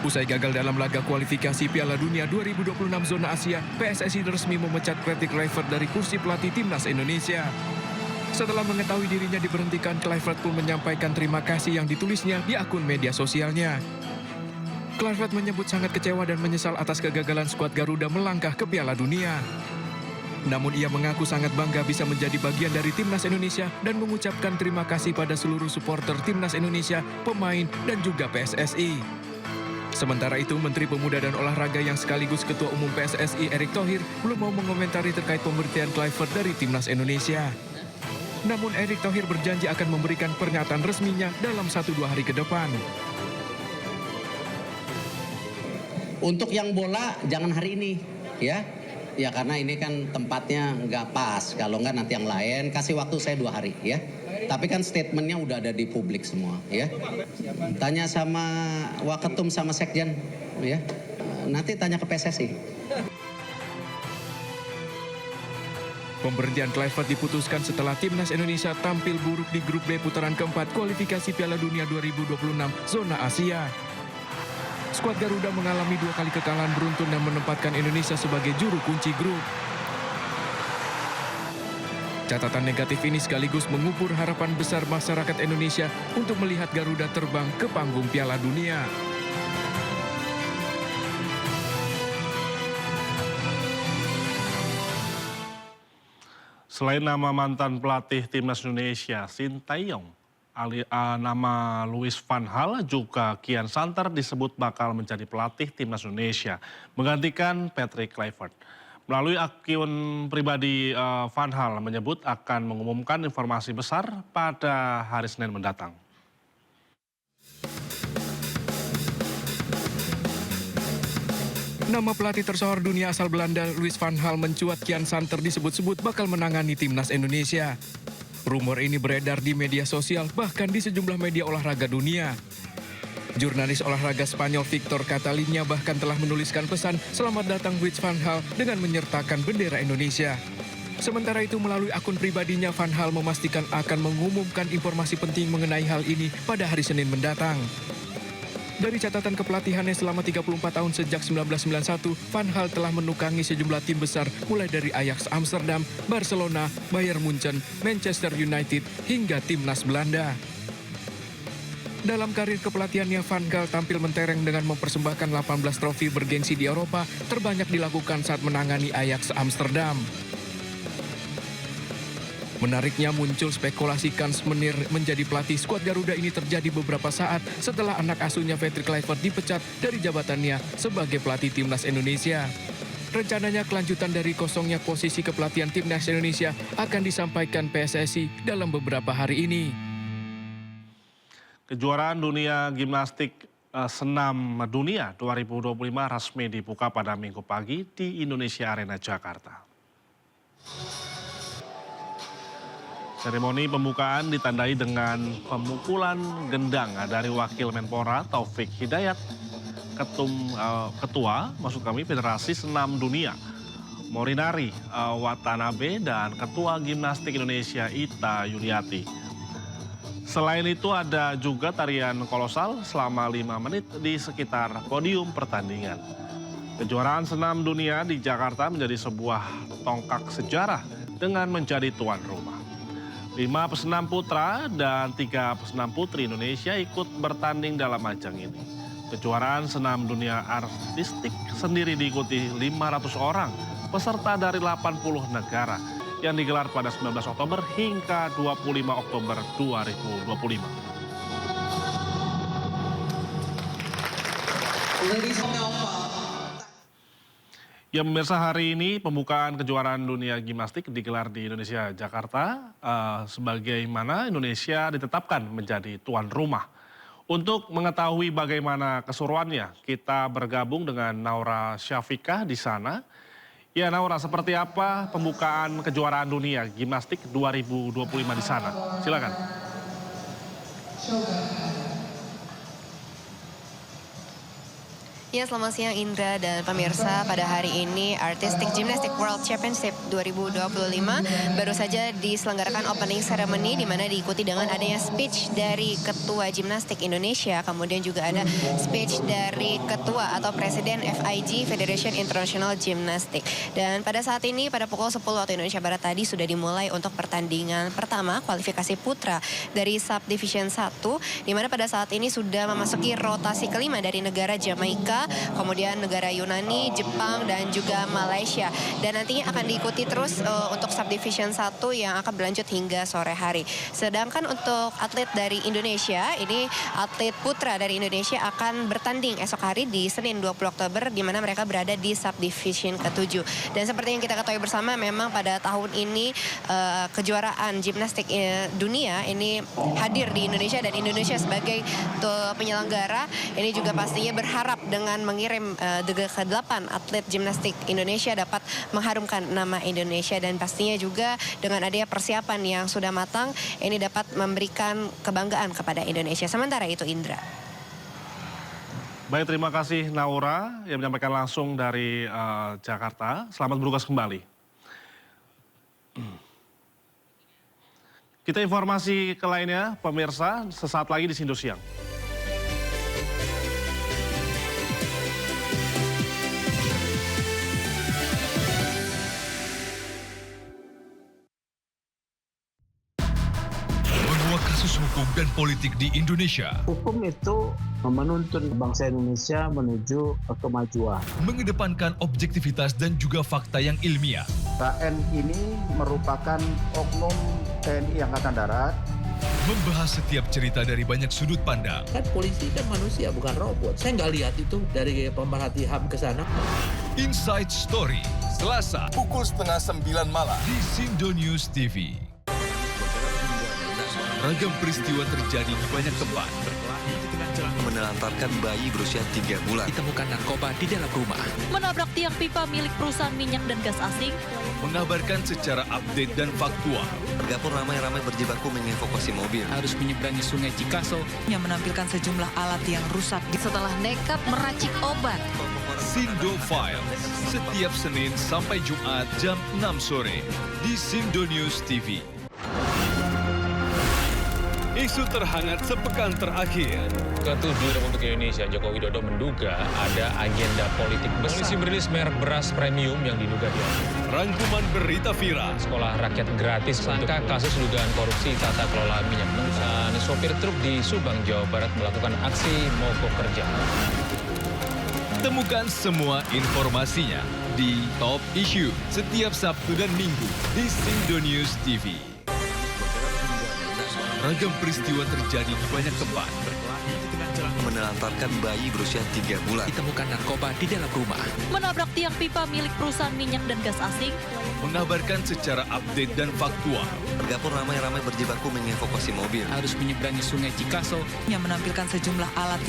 Usai gagal dalam laga kualifikasi Piala Dunia 2026 zona Asia, PSSI resmi memecat Patrick Kluivert dari kursi pelatih Timnas Indonesia. Setelah mengetahui dirinya diberhentikan, Kluivert pun menyampaikan terima kasih yang ditulisnya di akun media sosialnya. Kluivert menyebut sangat kecewa dan menyesal atas kegagalan skuad Garuda melangkah ke Piala Dunia. Namun ia mengaku sangat bangga bisa menjadi bagian dari Timnas Indonesia dan mengucapkan terima kasih pada seluruh supporter Timnas Indonesia, pemain, dan juga PSSI. Sementara itu, Menteri Pemuda dan Olahraga yang sekaligus Ketua Umum PSSI Erick Thohir belum mau mengomentari terkait pemberhentian Kluivert dari Timnas Indonesia. Namun Erick Thohir berjanji akan memberikan pernyataan resminya dalam 1-2 hari ke depan. Untuk yang bola jangan hari ini, ya. Ya karena ini kan tempatnya nggak pas. Kalau nggak nanti yang lain, kasih waktu saya 2 hari, ya. Tapi kan statementnya udah ada di publik semua, ya. Tanya sama Waketum sama Sekjen, ya. Nanti tanya ke PSSI. Pemberhentian Kluivert diputuskan setelah Timnas Indonesia tampil buruk di grup B putaran keempat kualifikasi Piala Dunia 2026 zona Asia. Skuad Garuda mengalami 2 kali kekalahan beruntun dan menempatkan Indonesia sebagai juru kunci grup. Catatan negatif ini sekaligus mengubur harapan besar masyarakat Indonesia untuk melihat Garuda terbang ke panggung Piala Dunia. Selain nama mantan pelatih Timnas Indonesia, Sintayong, nama Louis van Gaal juga Kian Santer disebut bakal menjadi pelatih Timnas Indonesia, menggantikan Patrick Kluivert. Melalui akun pribadi, Van Gaal menyebut akan mengumumkan informasi besar pada hari Senin mendatang. Nama pelatih tersohor dunia asal Belanda Louis van Gaal mencuat Kian Santer disebut-sebut bakal menangani Timnas Indonesia. Rumor ini beredar di media sosial bahkan di sejumlah media olahraga dunia. Jurnalis olahraga Spanyol Victor Catalina bahkan telah menuliskan pesan selamat datang Louis van Gaal dengan menyertakan bendera Indonesia. Sementara itu melalui akun pribadinya Van Gaal memastikan akan mengumumkan informasi penting mengenai hal ini pada hari Senin mendatang. Dari catatan kepelatihannya selama 34 tahun sejak 1991, Van Gaal telah menukangi sejumlah tim besar mulai dari Ajax Amsterdam, Barcelona, Bayern Munchen, Manchester United, hingga timnas Belanda. Dalam karir kepelatihannya, Van Gaal tampil mentereng dengan mempersembahkan 18 trofi bergengsi di Eropa, terbanyak dilakukan saat menangani Ajax Amsterdam. Menariknya muncul spekulasi kans Menir menjadi pelatih skuad Garuda ini terjadi beberapa saat setelah anak asuhnya Patrick Kluivert dipecat dari jabatannya sebagai pelatih Timnas Indonesia. Rencananya kelanjutan dari kosongnya posisi kepelatihan Timnas Indonesia akan disampaikan PSSI dalam beberapa hari ini. Kejuaraan dunia gimnastik senam dunia 2025 resmi dibuka pada Minggu pagi di Indonesia Arena, Jakarta. Seremoni pembukaan ditandai dengan pemukulan gendang dari Wakil Menpora Taufik Hidayat, Ketua Federasi Senam Dunia Morinari Watanabe, dan Ketua Gimnastik Indonesia Ita Yuliati. Selain itu ada juga tarian kolosal selama 5 menit di sekitar podium pertandingan. Kejuaraan senam dunia di Jakarta menjadi sebuah tonggak sejarah dengan menjadi tuan rumah. 5 pesenam putra dan 3 pesenam putri Indonesia ikut bertanding dalam ajang ini. Kejuaraan senam dunia artistik sendiri diikuti 500 orang peserta dari 80 negara yang digelar pada 19 Oktober hingga 25 Oktober 2025. Ya pemirsa, hari ini pembukaan kejuaraan dunia gimnastik digelar di Indonesia, Jakarta, sebagaimana Indonesia ditetapkan menjadi tuan rumah. Untuk mengetahui bagaimana keseruannya, kita bergabung dengan Naura Syafikah di sana. Ya Naura, seperti apa pembukaan kejuaraan dunia gimnastik 2025 di sana? Silakan. Ya, selamat siang Indra dan pemirsa. Pada hari ini Artistic Gymnastics World Championship 2025 baru saja diselenggarakan opening ceremony, di mana diikuti dengan adanya speech dari Ketua Gimnastik Indonesia, kemudian juga ada speech dari Ketua atau Presiden FIG Federation International Gymnastic. Dan pada saat ini pada pukul 10 waktu Indonesia Barat tadi sudah dimulai untuk pertandingan pertama kualifikasi putra dari Subdivision 1, di mana pada saat ini sudah memasuki rotasi kelima dari negara Jamaika, kemudian negara Yunani, Jepang, dan juga Malaysia. Dan nantinya akan diikuti terus untuk Subdivision 1 yang akan berlanjut hingga sore hari. Sedangkan untuk atlet dari Indonesia, ini atlet putra dari Indonesia akan bertanding esok hari di Senin 20 Oktober, di mana mereka berada di Subdivision ke-7. Dan seperti yang kita ketahui bersama, memang pada tahun ini kejuaraan gimnastik dunia ini hadir di Indonesia, dan Indonesia sebagai penyelenggara ini juga pastinya berharap dengan mengirim ke-8 atlet gimnastik Indonesia dapat mengharumkan nama Indonesia, dan pastinya juga dengan adanya persiapan yang sudah matang ini dapat memberikan kebanggaan kepada Indonesia. Sementara itu, Indra. Baik, terima kasih Naura yang menyampaikan langsung dari Jakarta. Selamat bertugas kembali. Kita informasi ke lainnya, pemirsa, sesaat lagi di Sindo Siang. Kasus hukum dan politik di Indonesia. Hukum itu menuntun bangsa Indonesia menuju kemajuan. Mengedepankan objektivitas dan juga fakta yang ilmiah. KN ini merupakan oknum TNI Angkatan Darat. Membahas setiap cerita dari banyak sudut pandang. Kan polisi kan manusia, bukan robot. Saya nggak lihat itu dari pemerhati HAM ke sana. Inside Story, Selasa, pukul 8:30 malam di Sindo News TV. Ragam peristiwa terjadi di banyak tempat. Menelantarkan bayi berusia 3 bulan. Ditemukan narkoba di dalam rumah. Menabrak tiang pipa milik perusahaan minyak dan gas asing. Mengabarkan secara update dan faktual. Warga pun ramai-ramai berjibaku mengevakuasi mobil. Harus menyeberangi sungai Cikaso. Yang menampilkan sejumlah alat yang rusak setelah nekat meracik obat. Sindo Files, setiap Senin sampai Jumat jam 6 sore di Sindo News TV. Isu terhangat sepekan terakhir. Ke-7 Republik Indonesia, Joko Widodo menduga ada agenda politik besar. Polisi merilis merek beras premium yang diduga dia. Rangkuman berita viral. Sekolah rakyat gratis sangka kasus dugaan korupsi tata kelola minyak mentah. Sopir truk di Subang, Jawa Barat melakukan aksi mogok kerja. Temukan semua informasinya di Top Issue setiap Sabtu dan Minggu di Sindo News TV. Ragam peristiwa terjadi di banyak tempat. Menelantarkan bayi berusia 3 bulan. Ditemukan narkoba di dalam rumah. Menabrak tiang pipa milik perusahaan minyak dan gas asing. Mengabarkan secara update dan faktual. Warga pun ramai-ramai berjibaku mengevakuasi mobil. Harus menyeberangi sungai Cikaso. Yang menampilkan sejumlah alat